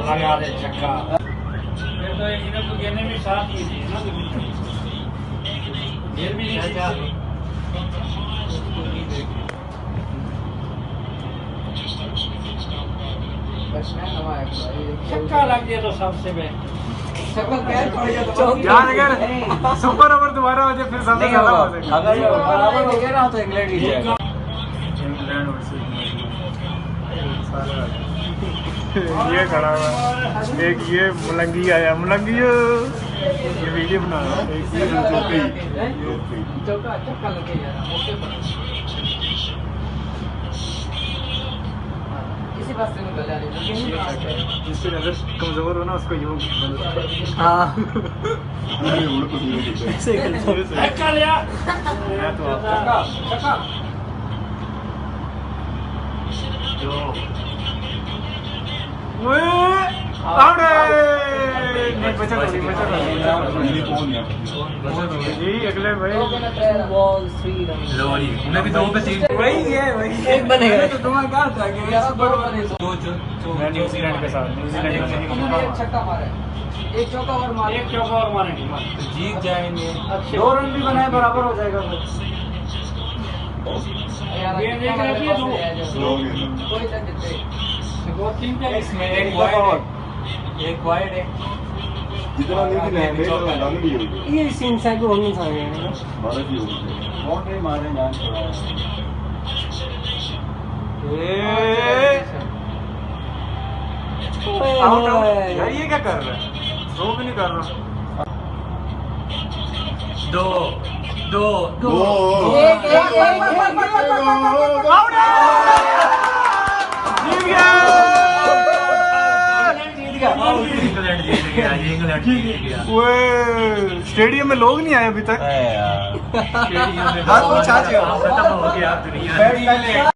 लगा दे छक्का। फिर तो इन्हें तो गेंदे में साथ ही थी ना, घेर भी नहीं था। छक्का लग गया तो सबसे बेस्ट। यार अगर सुपर ओवर दोबारा हो जाए फिर सबसे ज्यादा हो जाएगा। अगर ये बराबर हो गया ना तो इंग्लैंड ही जाएगा। ये खड़ा हुआ एक, ये मुलंगी आया, मुलंगी ये वीडियो बना रहा है। जिसकी नजर कमजोर हो ना उसको यूं हाँ छक्का लिया। तो छक्का अगले भाई मैं भी दो पे तीन वही है, वही एक बनेगा तो तुम्हारा क्या था कि दो न्यूजीलैंड के साथ, न्यूजीलैंड छक्का मारे, एक चौका और मारे, एक चौका और मारेंगे तो जीत जाएंगे। दो रन भी बनाए बराबर हो जाएगा। गेंद एक रहती है, कोई तो जीते। दो तीन इसमें एक वाइड है जितना नहीं भी नहीं ये सीन से को होने चाहिए ना बाउंड्री मारे जान छोड़ा यार ये क्या कर रहा है, दो भी नहीं कर रहा। दो दो दो एक इंग्लैंड जीत गया, इंग्लैंड जीत गया। वो स्टेडियम में लोग नहीं आए अभी तक। स्टेडियम में खत्म हो गया दुनिया।